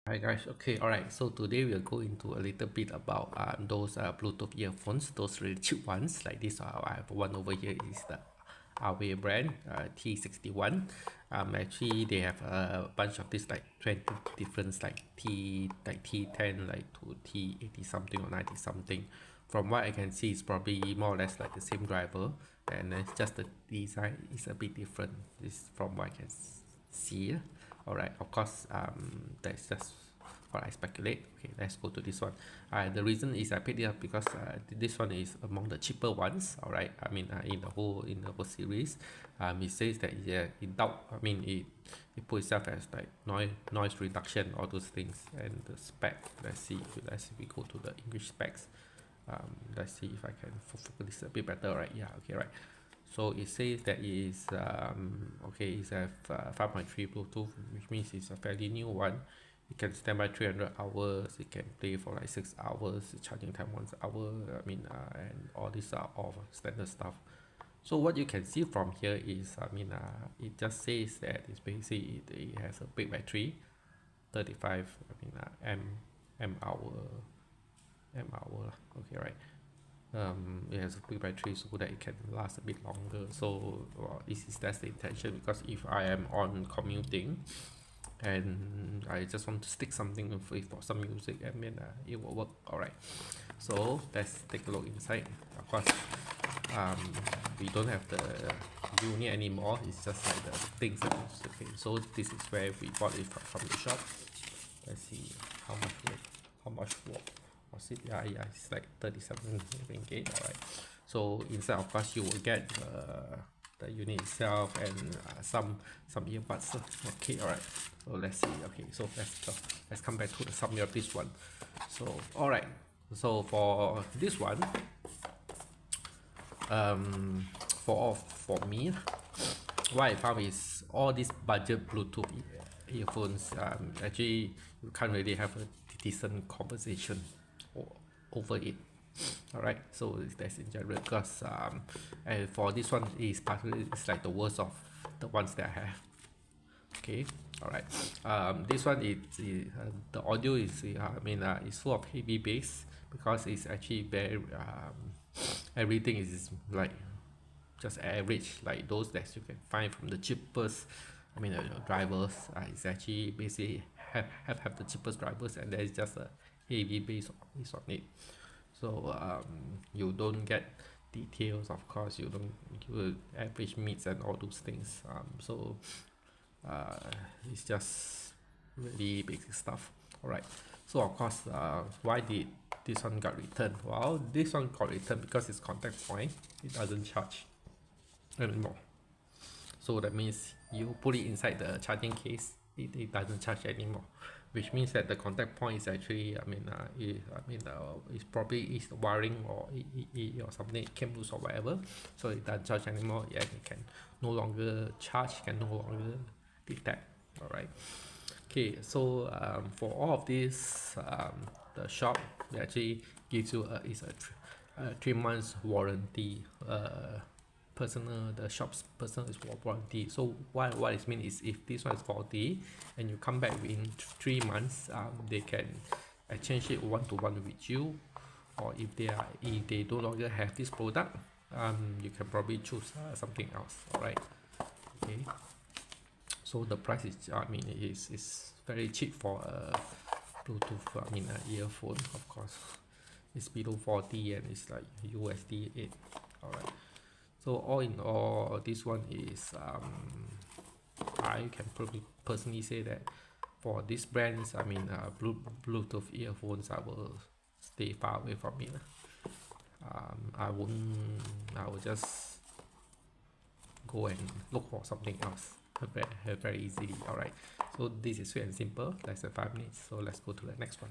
Hi guys, okay, alright, so today we'll go into a little bit about those Bluetooth earphones, those really cheap ones like this. I have one over here is the AWEI brand T61. Actually they have a bunch of this like 20 different like T10 like to T80 something or 90 something. From what I can see, it's probably more or less like the same driver, and it's just the design is a bit different. This from what I can see. Alright, of course, that's just what I speculate. Okay, let's go to this one. The reason is I picked it up because this one is among the cheaper ones. Alright, I mean in the whole series, it says that it puts itself as like noise reduction, all those things, and the spec. Let's see if we go to the English specs. Let's see if I can focus this a bit better. Right, yeah, okay, right. So it says that is okay, it's a 5.3 Bluetooth, which means it's a fairly new one. It can stand by 300 hours. It can play for like 6 hours. Charging time 1 hour. And all these are all standard stuff. So what you can see from here is, it just says that it's basically it has a big battery, 35 m hour. Okay, right. It has a big battery so that it can last a bit longer. So that's the intention, because if I am on commuting and I just want to stick something for some music, it will work. Alright, so let's take a look inside. Of course, we don't have the unit anymore, it's just like the things that is okay. So this is where we bought it from the shop. Let's see how much was it. Yeah, it's like 37 ringgit. Alright, so inside of course you will get the unit itself and some earbuds. Okay, alright, so let's see. Okay, so let's come back to the summary of this one. So alright, so for this one, for me, what I found is all these budget Bluetooth earphones, actually you can't really have a decent conversation over it. Alright, so that's in general, because and for this one is particularly, it's like the worst of the ones that I have. Okay, alright. This one the audio is it's full of heavy bass, because it's actually very everything is like just average, like those that you can find from the cheapest drivers. It's actually basically have the cheapest drivers, and there's just a heavy bass on it. So you don't get details, of course. You don't give average mids and all those things. So it's just really basic stuff. Alright, so of course, why did this one got returned? Well, this one got returned because it's contact point, it doesn't charge anymore. So that means you put it inside the charging case, it doesn't charge anymore, which means that the contact point is actually it's probably is wiring or something, it came loose or whatever, so it doesn't charge anymore. Yeah, it can no longer charge, can no longer detect. Alright, okay, so for all of this, the shop actually gives you a 3 months warranty. The shop's personal is warranty. So what it means is, if this one is faulty and you come back within 3 months, they can exchange it one-to-one with you, or if they no longer have this product, you can probably choose something else. Alright, okay, so the price is very cheap for a Bluetooth earphone. Of course, it's below 40 and it's like USD 8. Alright, so all in all, this one is I can probably personally say that for these brands, Bluetooth earphones, I will stay far away from it. I will just go and look for something else very easily. Alright, so this is sweet and simple, less than 5 minutes, so let's go to the next one.